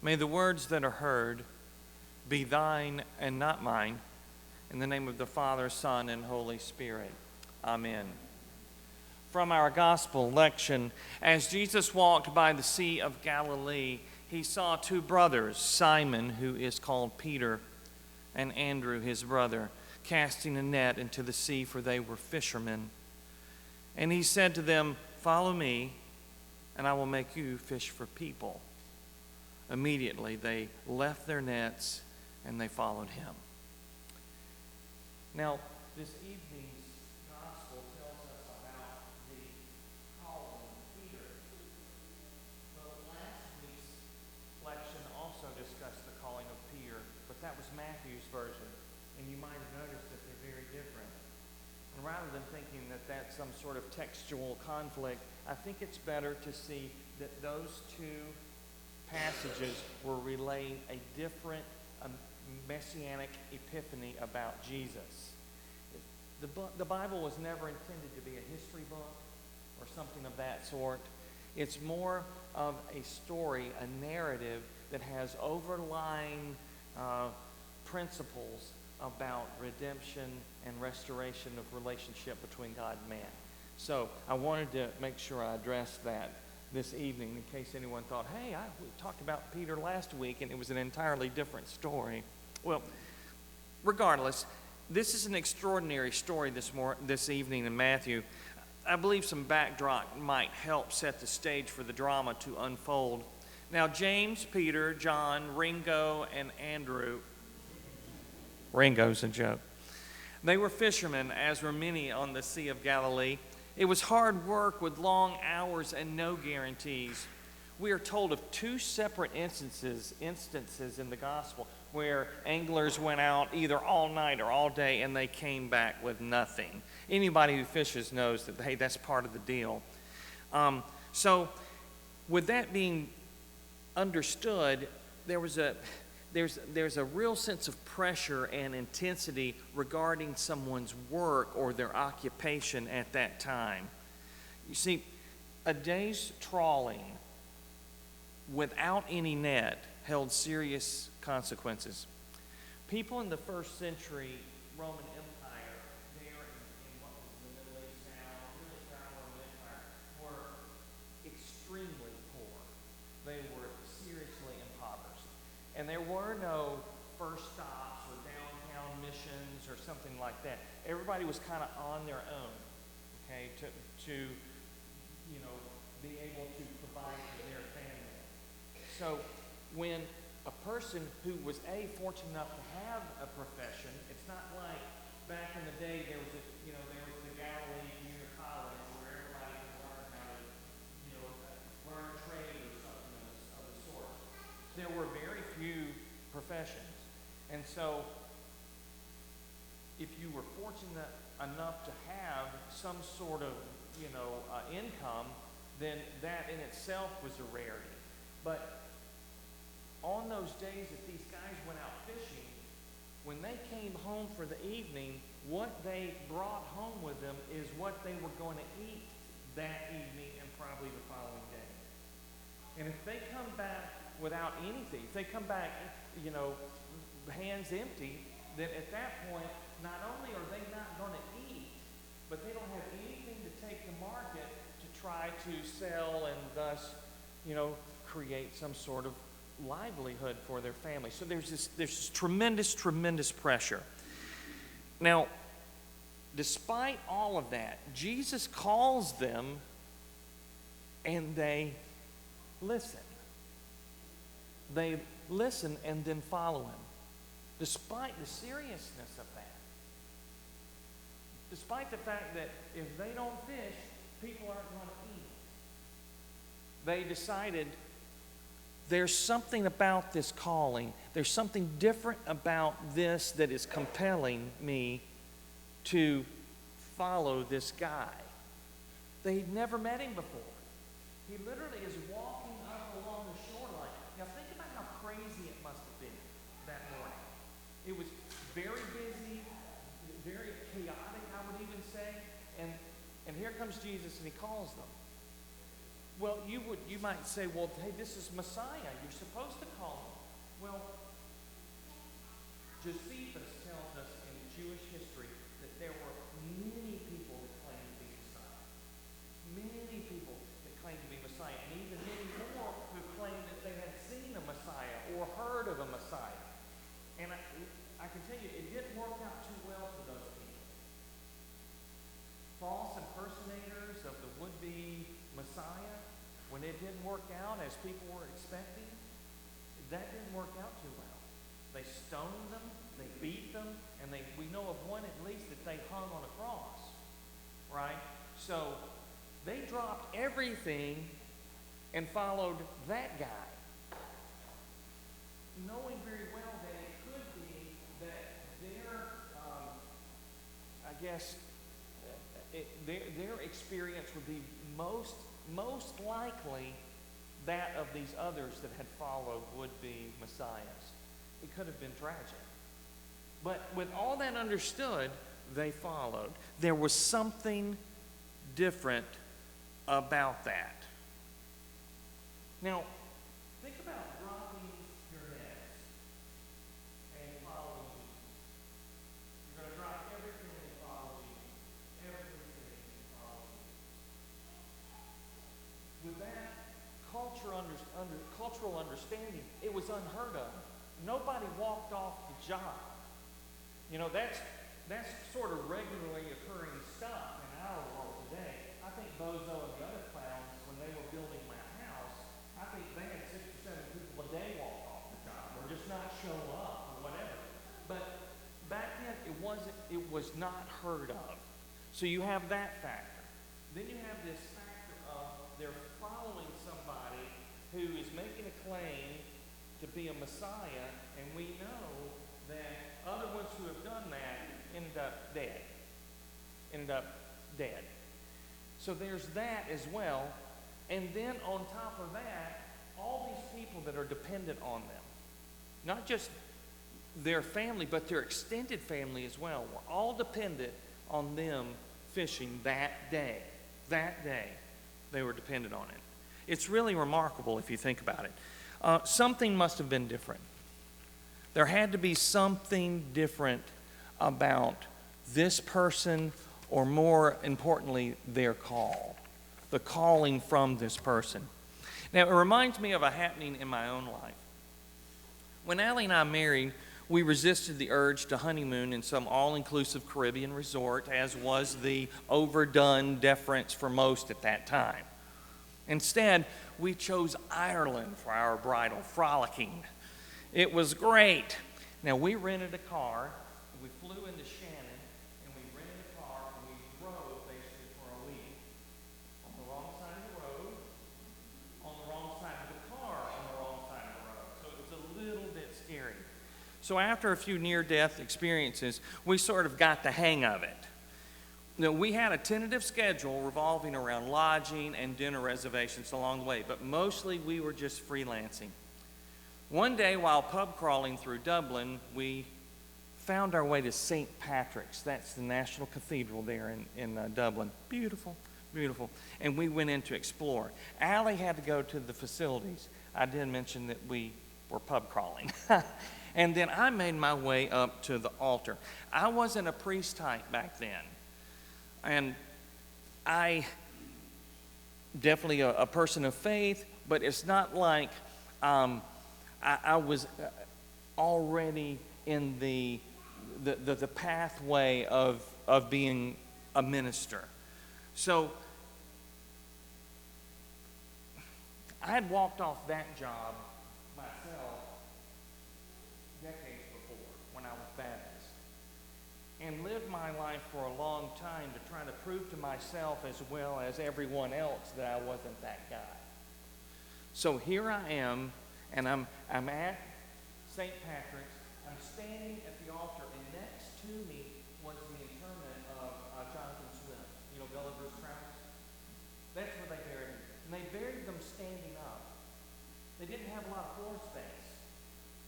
May the words that are heard be thine and not mine. In the name of the Father, Son, and Holy Spirit. Amen. From our gospel lection, as Jesus walked by the Sea of Galilee, he saw two brothers, Simon, who is called Peter, and Andrew, his brother, casting a net into the sea, for they were fishermen. And he said to them, "Follow me, and I will make you fish for people." Immediately they left their nets and they followed him. Now, this evening's gospel tells us about the calling of Peter. But last week's lection also discussed the calling of Peter, but that was Matthew's version, and you might have noticed that they're very different. And rather than thinking that that's some sort of textual conflict, I think it's better to see that those two passages were relaying a different messianic epiphany about Jesus. The Bible was never intended to be a history book or something of that sort. It's more of a story, a narrative that has overlying principles about redemption and restoration of relationship between God and man. So I wanted to make sure I addressed that this evening in case anyone thought, hey, we talked about Peter last week and it was an entirely different story. Well, regardless, this is an extraordinary story this evening in Matthew. I believe some backdrop might help set the stage for the drama to unfold. Now, James, Peter, John, Ringo, and Andrew, Ringo's a joke. They were fishermen, as were many on the Sea of Galilee. It was hard work with long hours and no guarantees. We are told of two separate instances in the gospel where anglers went out either all night or all day and they came back with nothing. Anybody who fishes knows that, hey, that's part of the deal. So with that being understood, there's a real sense of pressure and intensity regarding someone's work or their occupation at that time. You see, a day's trawling without any net held serious consequences. People in the first century Roman Empire, there in what was the Middle East now, really around the Roman Empire, were extremely poor. They were seriously impoverished. And there were no first stops or downtown missions or something like that. Everybody was kind of on their own, okay, to be able to provide for their family. So when a person who was fortunate enough to have a profession, it's not like back in the day there was the Galilee Junior College where everybody could learn how to learn a trade or something of the sort. There were very few professions. And so if you were fortunate enough to have some sort of income, then that in itself was a rarity. But on those days that these guys went out fishing, when they came home for the evening, what they brought home with them is what they were going to eat that evening and probably the following day. And if they come back without anything, if they come back, hands empty, then at that point, not only are they not going to eat, but they don't have anything to take to market to try to sell and thus, create some sort of livelihood for their family. So there's this tremendous pressure. Now, despite all of that, Jesus calls them and they listen. They listen and then follow him. Despite the seriousness of that. Despite the fact that if they don't fish, people aren't going to eat. They decided there's something about this calling. There's something different about this that is compelling me to follow this guy. They'd never met him before. He literally is walking up along the shoreline. Now think about how crazy it must have been that morning. It was very busy, very chaotic, I would even say. And here comes Jesus and he calls them. Well, you might say, well, hey, this is Messiah. You're supposed to call him. Well, Josephus tells us in Jewish history that there were many people that claimed to be Messiah. Many people that claimed to be Messiah, and even many more who claimed that they had seen a Messiah or heard of a Messiah. And I can tell you, it didn't work out too well for those people. False impersonators of the would-be Messiah, when it didn't work out as people were expecting, that didn't work out too well. They stoned them, they beat them, and we know of one at least that they hung on a cross, right? So they dropped everything and followed that guy, knowing very well that it could be that their experience would be most likely that of these others that had followed would-be messiahs. It could have been tragic. But with all that understood, they followed. There was something different about that. Now, think about dropping your nets and following Jesus. You're going to drop everything and follow Jesus. Everything and follow Jesus. With that cultural understanding, it was unheard of. Nobody walked off the job. You know, that's sort of regularly occurring stuff in our world today. I think Bozo and the other clowns, when they were building my house, I think they had 6 or 7 people a day walk off the job or just not show up or whatever. But back then, it was not heard of. So you have that factor. Then you have this factor of they're following somebody who is making a claim to be a Messiah, and we know that other ones who have done that ended up dead. So there's that as well. And then on top of that, all these people that are dependent on them, not just their family, but their extended family as well, were all dependent on them fishing that day. That day, they were dependent on it. It's really remarkable if you think about it. Something must have been different. There had to be something different about this person, or more importantly, their call, the calling from this person. Now, it reminds me of a happening in my own life. When Allie and I married, we resisted the urge to honeymoon in some all-inclusive Caribbean resort, as was the overdone deference for most at that time. Instead, we chose Ireland for our bridal frolicking. It was great. Now, we rented a car, we flew into Shannon, and we rented a car, and we drove basically for a week on the wrong side of the road, on the wrong side of the car, on the wrong side of the road. So it was a little bit scary. So after a few near-death experiences, we sort of got the hang of it. Now, we had a tentative schedule revolving around lodging and dinner reservations along the way, but mostly we were just freelancing. One day, while pub crawling through Dublin, we found our way to St. Patrick's. That's the National Cathedral there in Dublin. Beautiful, beautiful. And we went in to explore. Allie had to go to the facilities. I did mention that we were pub crawling. And then I made my way up to the altar. I wasn't a priest type back then. And I definitely a person of faith, but it's not like I was already in the pathway of being a minister. So I had walked off that job myself decades before when I was Baptist, and lived my life for a long time to try to prove to myself as well as everyone else that I wasn't that guy. So here I am, and I'm at St. Patrick's. I'm standing at the altar, and next to me was the interment of Jonathan Swift. You know, Gulliver's Travels? That's where they buried him. And they buried them standing up. They didn't have a lot of floor space.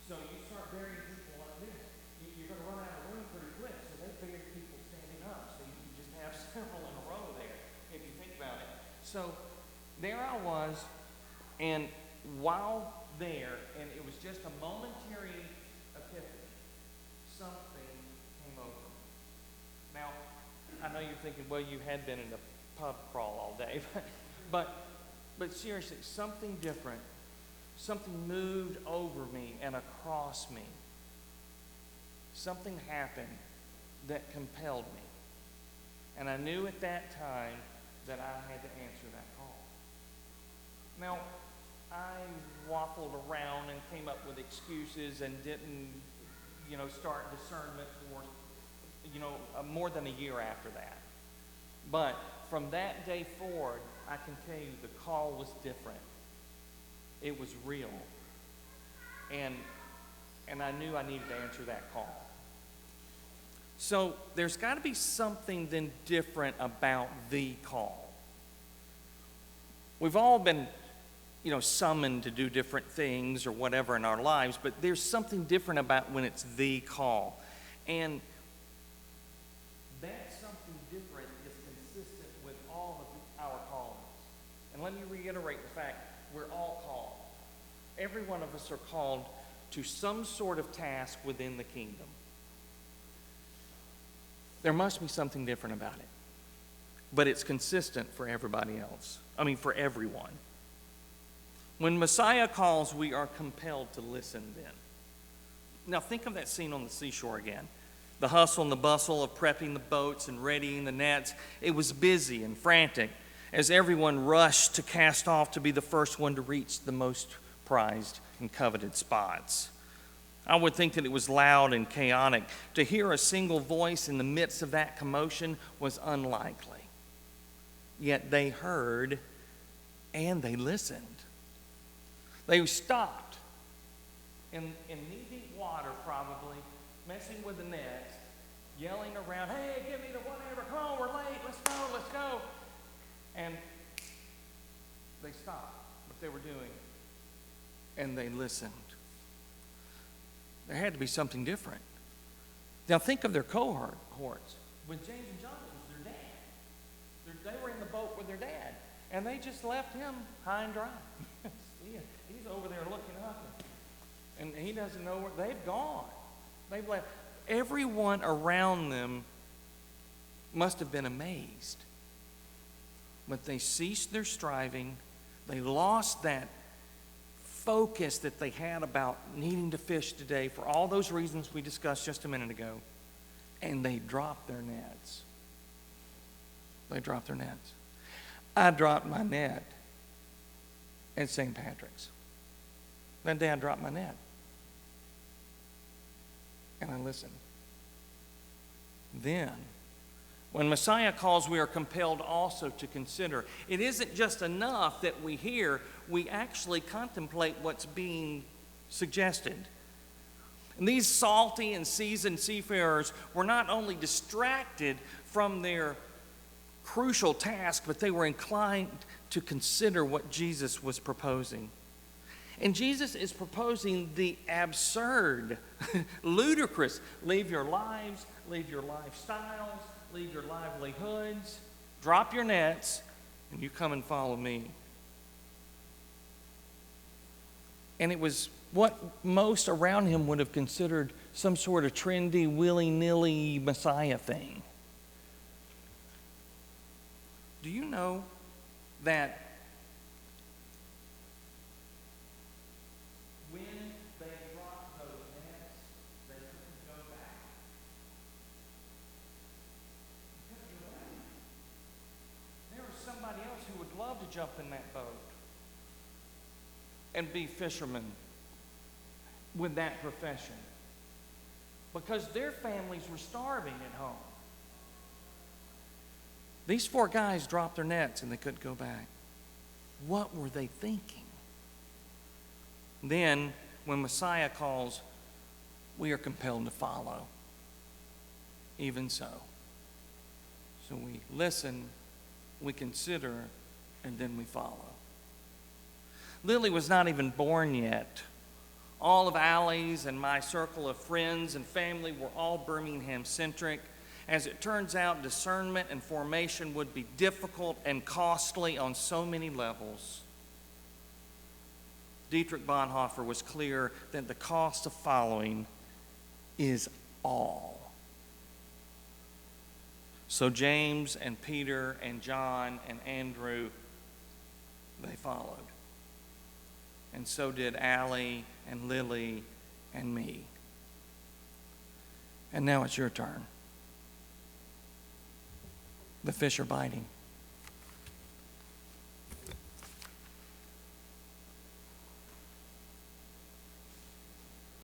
So you start burying people like this, you're going to run out of room pretty quick. So they buried people standing up. So you can just have several in a row there, if you think about it. So there I was, and while there, and it was just a momentary epiphany, something came over me. Now, I know you're thinking, well, you had been in a pub crawl all day, but seriously, something different, something moved over me and across me. Something happened that compelled me. And I knew at that time that I had to answer that call. Now, I waffled around and came up with excuses and didn't, start discernment for, more than a year after that. But from that day forward, I can tell you the call was different. It was real. And I knew I needed to answer that call. So there's got to be something then different about the call. We've all been, summoned to do different things or whatever in our lives, but there's something different about when it's the call. And that something different is consistent with all of our callings. And let me reiterate the fact, we're all called. Every one of us are called to some sort of task within the kingdom. There must be something different about it. But it's consistent for everybody else. For everyone. When Messiah calls, we are compelled to listen then. Now think of that scene on the seashore again. The hustle and the bustle of prepping the boats and readying the nets. It was busy and frantic as everyone rushed to cast off to be the first one to reach the most prized and coveted spots. I would think that it was loud and chaotic. To hear a single voice in the midst of that commotion was unlikely. Yet they heard and they listened. They stopped in knee-deep water probably, messing with the nets, yelling around, hey, give me the whatever, come on, we're late, let's go. And they stopped what they were doing and they listened. There had to be something different. Now think of their cohorts. With James and John, it was their dad. They were in the boat with their dad. And they just left him high and dry. He's over there looking up. And he doesn't know where they've gone. They've left. Everyone around them must have been amazed. But they ceased their striving. They lost that focus that they had about needing to fish today for all those reasons we discussed just a minute ago. And they dropped their nets. I dropped my net at St. Patrick's. That day I dropped my net. And I listened. Then, when Messiah calls, we are compelled also to consider. It isn't just enough that we hear, we actually contemplate what's being suggested. And these salty and seasoned seafarers were not only distracted from their crucial task, but they were inclined to consider what Jesus was proposing. And Jesus is proposing the absurd, ludicrous, leave your lives, leave your lifestyles, leave your livelihoods, drop your nets, and you come and follow me. And it was what most around him would have considered some sort of trendy, willy-nilly Messiah thing. Do you know that when they dropped those nets, they couldn't go back? There was somebody else who would love to jump in that boat and be fishermen with that profession, because their families were starving at home. These 4 guys dropped their nets and they couldn't go back. What were they thinking? Then, when Messiah calls, we are compelled to follow. Even so. So we listen, we consider, and then we follow. Lily was not even born yet. All of Allie's and my circle of friends and family were all Birmingham-centric. As it turns out, discernment and formation would be difficult and costly on so many levels. Dietrich Bonhoeffer was clear that the cost of following is all. So James and Peter and John and Andrew, they followed. And so did Allie and Lily and me. And now it's your turn. The fish are biting.